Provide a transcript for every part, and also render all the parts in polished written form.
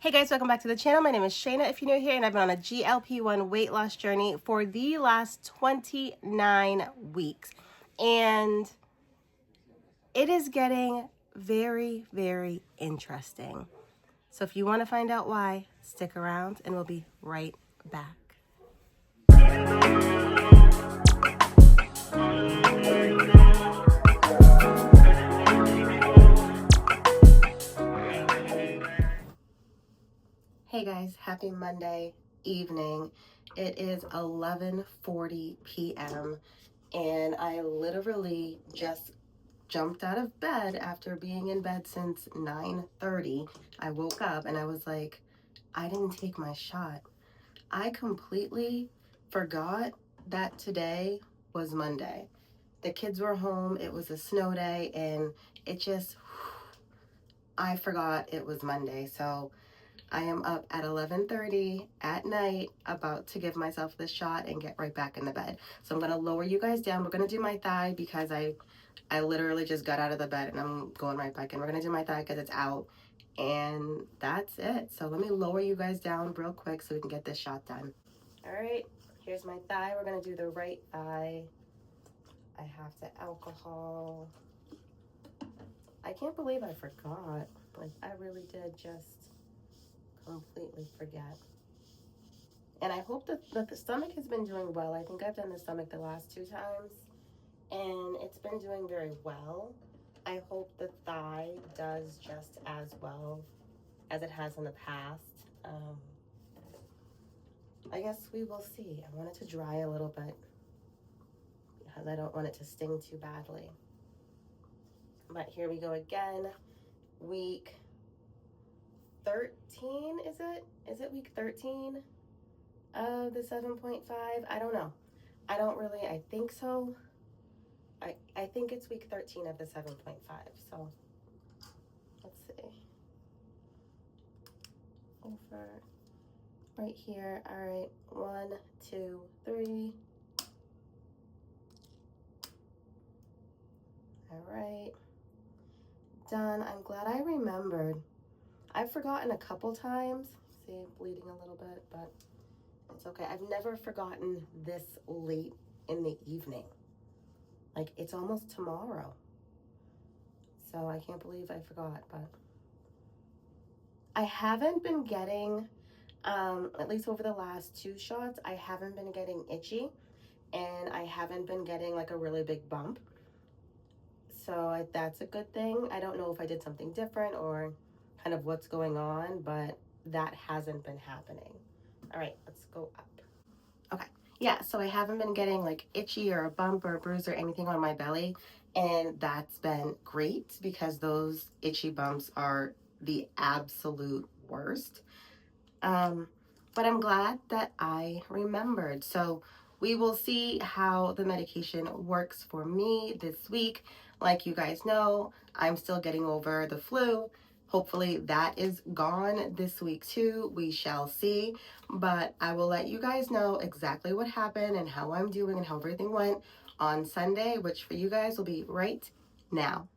Hey guys, welcome back to the channel. My name is Shayna if you're new here, and I've been on a GLP-1 weight loss journey for the last 29 weeks. And it is getting very, very interesting. So if you want to find out why, stick around and we'll be right back. Hey guys, happy Monday evening. It is 11:40 p.m. and I literally just jumped out of bed after being in bed since 9:30. I woke up and I was like, I didn't take my shot. I completely forgot that today was Monday. The kids were home, it was a snow day, and I forgot it was Monday. So I am up at 11:30 at night about to give myself this shot and get right back in the bed. So I'm going to lower you guys down. We're going to do my thigh because I literally just got out of the bed and I'm going right back in. We're going to do my thigh because it's out, and that's it. So let me lower you guys down real quick so we can get this shot done. All right, here's my thigh. We're going to do the right thigh. I have the alcohol. I can't believe I forgot. Like, I really did just completely forget. And I hope that the stomach has been doing well. I think I've done the stomach the last 2 times and it's been doing very well. I hope the thigh does just as well as it has in the past. I guess we will see. I want it to dry a little bit because I don't want it to sting too badly. But here we go again. Week 13, is it? Is it week 13 of the 7.5? I don't know. I think so. I think it's week 13 of the 7.5. So let's see. Over right here. All right. 1, 2, 3. All right. Done. I'm glad I remembered. I've forgotten a couple times. See, I'm bleeding a little bit, but it's okay. I've never forgotten this late in the evening. Like, it's almost tomorrow. So I can't believe I forgot, but I haven't been getting, at least over the last 2 shots, I haven't been getting itchy, and I haven't been getting like a really big bump. So that's a good thing. I don't know if I did something different or kind of what's going on, but that hasn't been happening. All right, let's go up. Okay, yeah, so I haven't been getting like itchy or a bump or a bruise or anything on my belly, and that's been great because those itchy bumps are the absolute worst. But I'm glad that I remembered. So we will see how the medication works for me this week. Like you guys know, I'm still getting over the flu. Hopefully that is gone this week too. We shall see. But I will let you guys know exactly what happened and how I'm doing and how everything went on Sunday, which for you guys will be right now.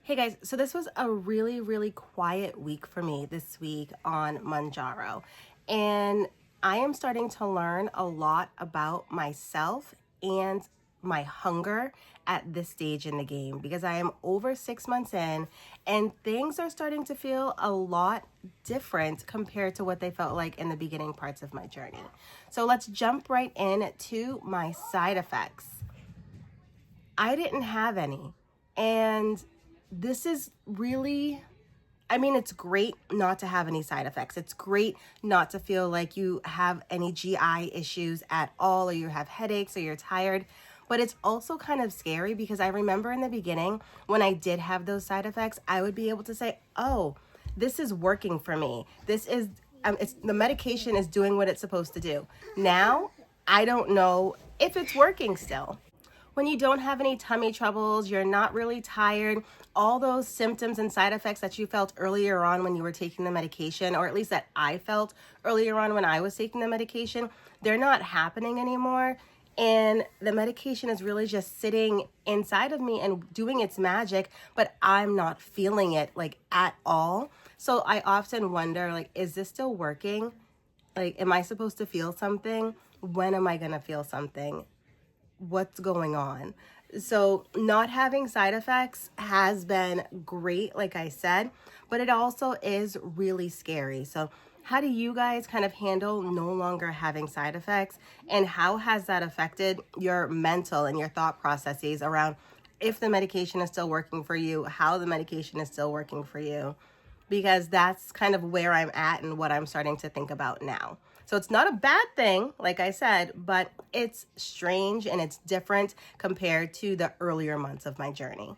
Hey guys, so this was a really, really quiet week for me this week on Mounjaro. And I am starting to learn a lot about myself and my hunger at this stage in the game because I am over 6 months in and things are starting to feel a lot different compared to what they felt like in the beginning parts of my journey. So let's jump right in to my side effects. I didn't have any, and this is really, I mean, it's great not to have any side effects. It's great not to feel like you have any GI issues at all, or you have headaches, or you're tired. But it's also kind of scary because I remember in the beginning when I did have those side effects, I would be able to say, oh, this is working for me. This is, the medication is doing what it's supposed to do. Now, I don't know if it's working still. When you don't have any tummy troubles, you're not really tired, all those symptoms and side effects that you felt earlier on when you were taking the medication, or at least that I felt earlier on when I was taking the medication, they're not happening anymore. And the medication is really just sitting inside of me and doing its magic, but I'm not feeling it like at all. So I often wonder, like, is this still working? Like, am I supposed to feel something? When am I going to feel something? What's going on? So not having side effects has been great, like I said, but it also is really scary. So how do you guys kind of handle no longer having side effects, and how has that affected your mental and your thought processes around if the medication is still working for you, how the medication is still working for you? Because that's kind of where I'm at and what I'm starting to think about now. So it's not a bad thing, like I said, but it's strange and it's different compared to the earlier months of my journey.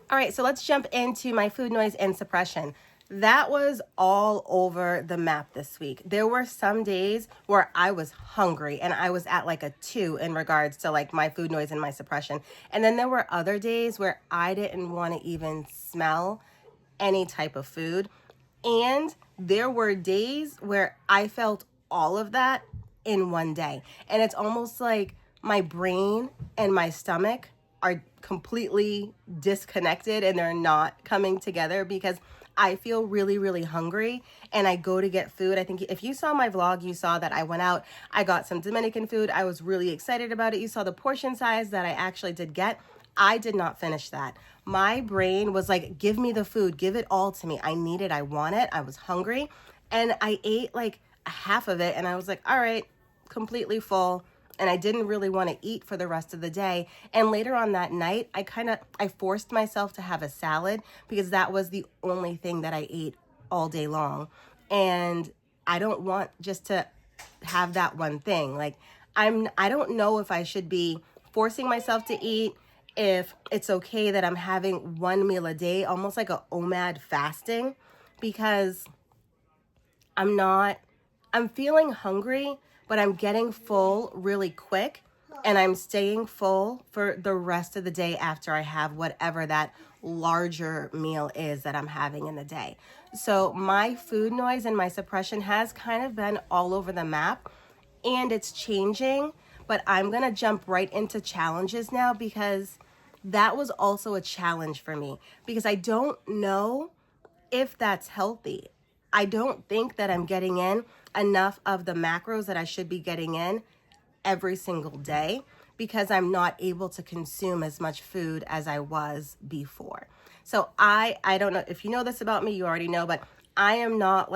All right, so let's jump into my food noise and suppression. That was all over the map this week. There were some days where I was hungry and I was at like a 2 in regards to like my food noise and my suppression. And then there were other days where I didn't want to even smell any type of food. And there were days where I felt all of that in one day. And it's almost like my brain and my stomach are completely disconnected and they're not coming together, because I feel really, really hungry and I go to get food. I think if you saw my vlog, you saw that I went out, I got some Dominican food. I was really excited about it. You saw the portion size that I actually did get. I did not finish that. My brain was like, give me the food, give it all to me. I need it, I want it. I was hungry and I ate like half of it and I was like, all right, completely full. And I didn't really want to eat for the rest of the day. And later on that night, I forced myself to have a salad because that was the only thing that I ate all day long. And I don't want just to have that one thing. Like I don't know if I should be forcing myself to eat, if it's okay that I'm having one meal a day, almost like a OMAD fasting, because I'm feeling hungry, but I'm getting full really quick and I'm staying full for the rest of the day after I have whatever that larger meal is that I'm having in the day. So my food noise and my suppression has kind of been all over the map and it's changing, but I'm going to jump right into challenges now because that was also a challenge for me because I don't know if that's healthy. I don't think that I'm getting in enough of the macros that I should be getting in every single day because I'm not able to consume as much food as I was before. So I don't know if you know this about me, you already know, but I'm not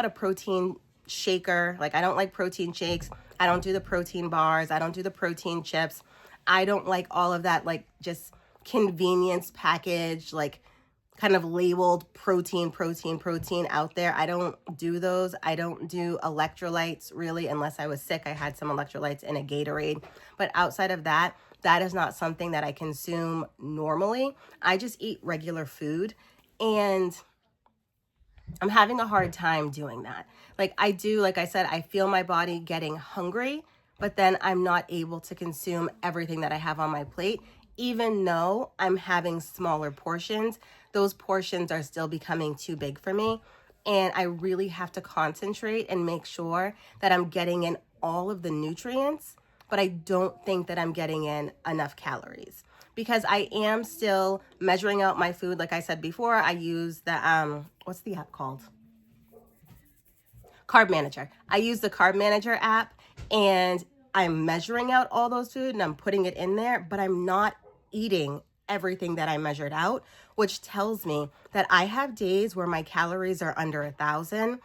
a protein shaker. Like I don't like protein shakes. I don't do the protein bars. I don't do the protein chips. I don't like all of that, like just convenience package, like kind of labeled protein out there. I don't do those. I don't do electrolytes really, unless I was sick. I had some electrolytes in a Gatorade. But outside of that, that is not something that I consume normally. I just eat regular food and I'm having a hard time doing that. Like I said, I feel my body getting hungry, but then I'm not able to consume everything that I have on my plate. Even though I'm having smaller portions, those portions are still becoming too big for me. And I really have to concentrate and make sure that I'm getting in all of the nutrients, but I don't think that I'm getting in enough calories because I am still measuring out my food. Like I said before, I use the, what's the app called? Carb Manager. I use the Carb Manager app and I'm measuring out all those food and I'm putting it in there, but I'm not eating everything that I measured out, which tells me that I have days where my calories are under 1,000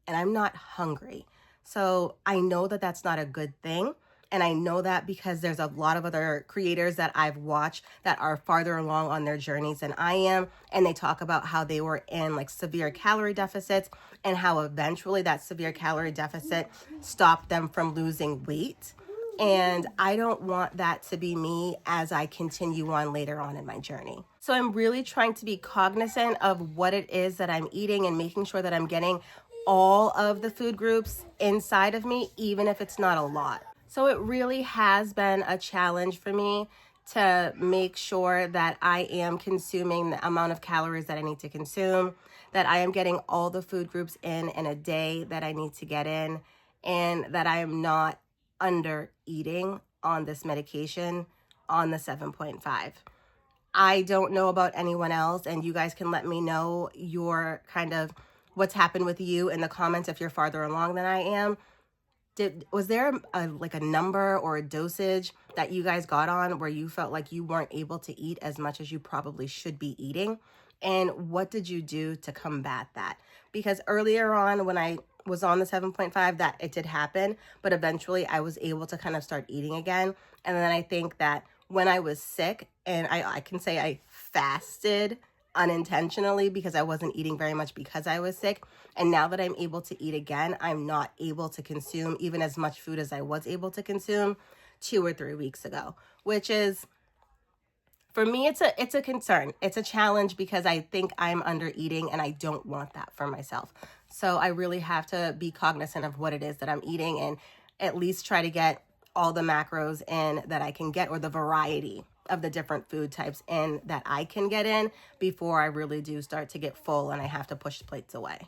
and I'm not hungry. So I know that that's not a good thing. And I know that because there's a lot of other creators that I've watched that are farther along on their journeys than I am. And they talk about how they were in like severe calorie deficits and how eventually that severe calorie deficit stopped them from losing weight. And I don't want that to be me as I continue on later on in my journey. So I'm really trying to be cognizant of what it is that I'm eating and making sure that I'm getting all of the food groups inside of me, even if it's not a lot. So it really has been a challenge for me to make sure that I am consuming the amount of calories that I need to consume, that I am getting all the food groups in a day that I need to get in, and that I am not under eating on this medication on the 7.5. I don't know about anyone else, and you guys can let me know your kind of what's happened with you in the comments if you're farther along than I am. Was there like a number or a dosage that you guys got on where you felt like you weren't able to eat as much as you probably should be eating? And what did you do to combat that? Because earlier on when I was on the 7.5, that it did happen, but eventually I was able to kind of start eating again. And then I think that when I was sick, and I can say I fasted unintentionally because I wasn't eating very much because I was sick. And now that I'm able to eat again, I'm not able to consume even as much food as I was able to consume 2 or 3 weeks ago, which is, for me, it's a concern. It's a challenge because I think I'm under eating and I don't want that for myself. So I really have to be cognizant of what it is that I'm eating and at least try to get all the macros in that I can get, or the variety of the different food types in that I can get in before I really do start to get full and I have to push plates away.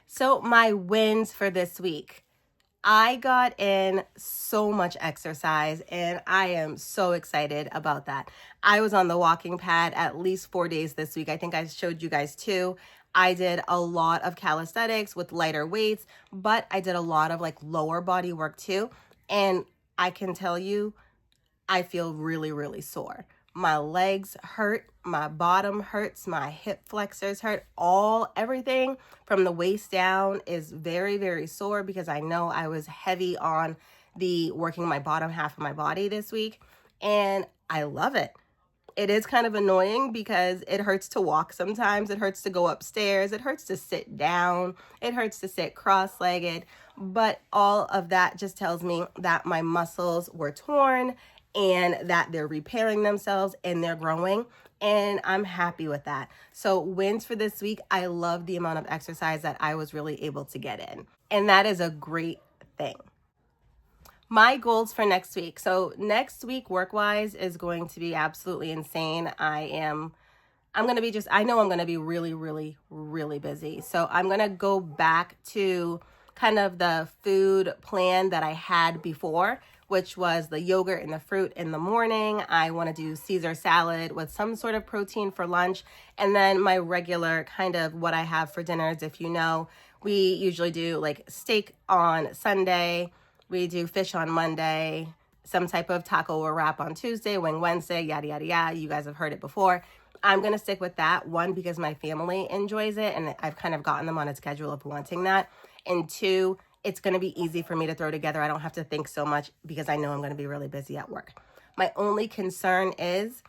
So my wins for this week. I got in so much exercise and I am so excited about that. I was on the walking pad at least 4 days this week. I think I showed you guys too. I did a lot of calisthenics with lighter weights, but I did a lot of like lower body work too. And I can tell you, I feel really, really sore. My legs hurt, my bottom hurts, my hip flexors hurt, everything from the waist down is very, very sore because I know I was heavy on the working my bottom half of my body this week, and I love it. It is kind of annoying because it hurts to walk sometimes. It hurts to go upstairs. It hurts to sit down. It hurts to sit cross-legged. But all of that just tells me that my muscles were torn and that they're repairing themselves and they're growing. And I'm happy with that. So wins for this week, I love the amount of exercise that I was really able to get in. And that is a great thing. My goals for next week. So next week, work-wise, is going to be absolutely insane. I'm going to be I know I'm going to be really, really, really busy. So I'm going to go back to kind of the food plan that I had before, which was the yogurt and the fruit in the morning. I want to do Caesar salad with some sort of protein for lunch. And then my regular kind of what I have for dinners, if you know, we usually do like steak on Sunday. We do fish on Monday, some type of taco or wrap on Tuesday, wing Wednesday, yada, yada, yada. You guys have heard it before. I'm going to stick with that. One, because my family enjoys it and I've kind of gotten them on a schedule of wanting that. And two, it's going to be easy for me to throw together. I don't have to think so much because I know I'm going to be really busy at work. My only concern is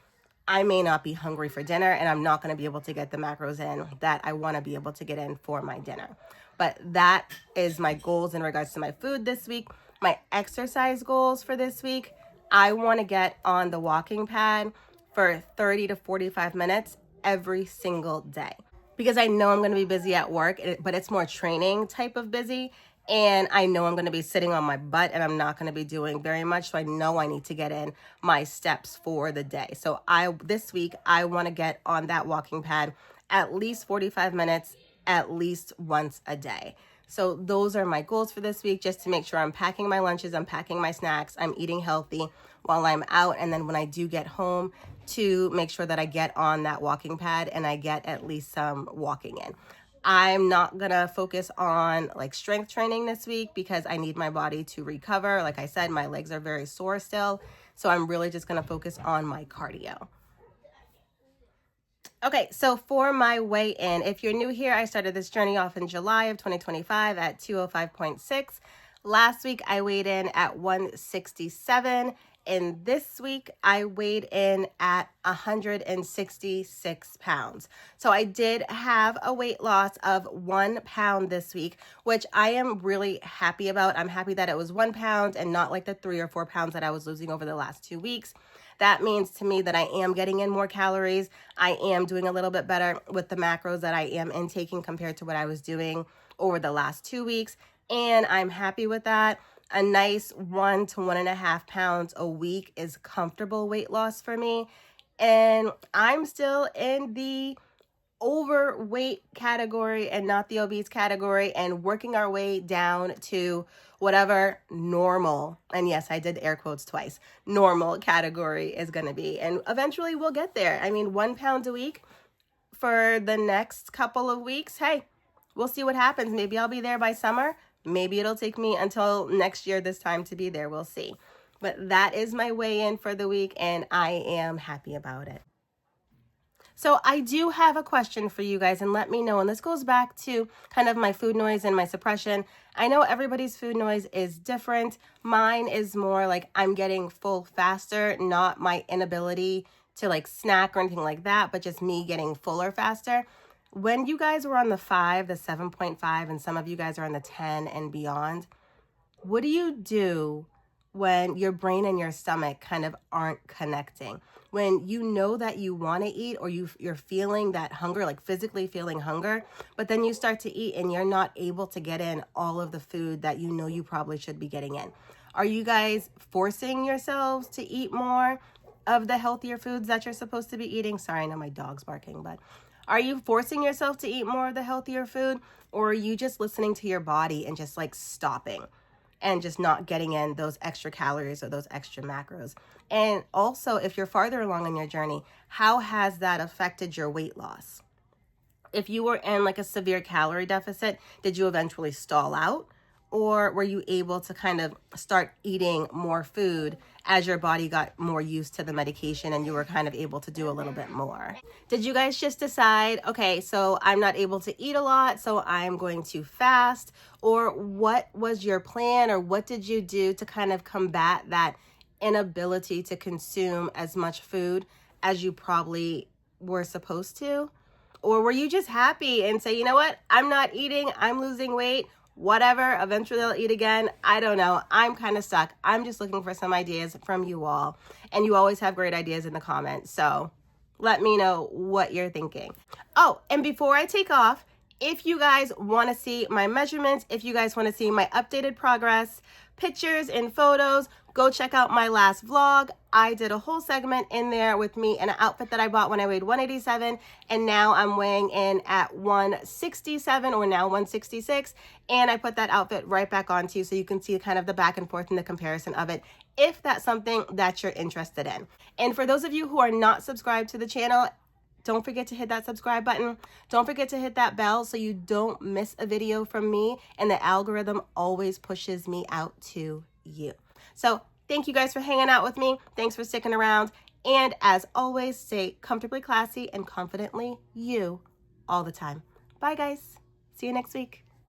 I may not be hungry for dinner and I'm not going to be able to get the macros in that I want to be able to get in for my dinner. But that is my goals in regards to my food this week. My exercise goals for this week, I want to get on the walking pad for 30 to 45 minutes every single day. Because I know I'm going to be busy at work, but it's more training type of busy. And I know I'm going to be sitting on my butt and I'm not going to be doing very much. So I know I need to get in my steps for the day. So this week, I want to get on that walking pad at least 45 minutes, at least once a day. So those are my goals for this week, just to make sure I'm packing my lunches, I'm packing my snacks, I'm eating healthy while I'm out. And then when I do get home, to make sure that I get on that walking pad and I get at least some walking in. I'm not going to focus on like strength training this week because I need my body to recover. Like I said, my legs are very sore still. So I'm really just going to focus on my cardio. Okay, so for my weigh-in, if you're new here, I started this journey off in July of 2025 at 205.6. Last week, I weighed in at 167. And this week, I weighed in at 166 pounds. So I did have a weight loss of 1 pound this week, which I am really happy about. I'm happy that it was 1 pound and not like the 3 or 4 pounds that I was losing over the last 2 weeks. That means to me that I am getting in more calories. I am doing a little bit better with the macros that I am intaking compared to what I was doing over the last 2 weeks. And I'm happy with that. A nice 1 to 1.5 pounds a week is comfortable weight loss for me. And I'm still in the overweight category and not the obese category, and working our way down to whatever normal, and yes, I did air quotes twice, normal category is going to be. And eventually we'll get there. I mean, 1 pound a week for the next couple of weeks. Hey, we'll see what happens. Maybe I'll be there by summer. Maybe it'll take me until next year this time to be there. We'll see. But that is my weigh in for the week, and I am happy about it. So I do have a question for you guys, and let me know. And this goes back to kind of my food noise and my suppression. I know everybody's food noise is different. Mine is more like I'm getting full faster, not my inability to like snack or anything like that, but just me getting fuller faster. When you guys were on the 5, the 7.5, and some of you guys are on the 10 and beyond, what do you do when your brain and your stomach kind of aren't connecting? When you know that you want to eat, or you're feeling that hunger, like physically feeling hunger, but then you start to eat and you're not able to get in all of the food that you know you probably should be getting in. Are you guys forcing yourselves to eat more of the healthier foods that you're supposed to be eating? Sorry, I know my dog's barking, but are you forcing yourself to eat more of the healthier food, or are you just listening to your body and just like stopping and just not getting in those extra calories or those extra macros? And also, if you're farther along in your journey, how has that affected your weight loss? If you were in like a severe calorie deficit, did you eventually stall out? Or were you able to kind of start eating more food as your body got more used to the medication and you were kind of able to do a little bit more? Did you guys just decide, okay, so I'm not able to eat a lot, so I'm going to fast? Or what was your plan, or what did you do to kind of combat that inability to consume as much food as you probably were supposed to? Or were you just happy and say, you know what, I'm not eating, I'm losing weight, whatever, eventually I'll eat again? I don't know. I'm kind of stuck. I'm just looking for some ideas from you all. And you always have great ideas in the comments. So let me know what you're thinking. Oh, and before I take off, if you guys want to see my measurements, if you guys want to see my updated progress, pictures and photos, go check out my last vlog. I did a whole segment in there with me in an outfit that I bought when I weighed 187, and now I'm weighing in at 167, or now 166, and I put that outfit right back on too, so you can see kind of the back and forth and the comparison of it, if that's something that you're interested in. And for those of you who are not subscribed to the channel, don't forget to hit that subscribe button. Don't forget to hit that bell so you don't miss a video from me, and the algorithm always pushes me out to you. So thank you guys for hanging out with me. Thanks for sticking around. And as always, stay comfortably classy and confidently you all the time. Bye guys. See you next week.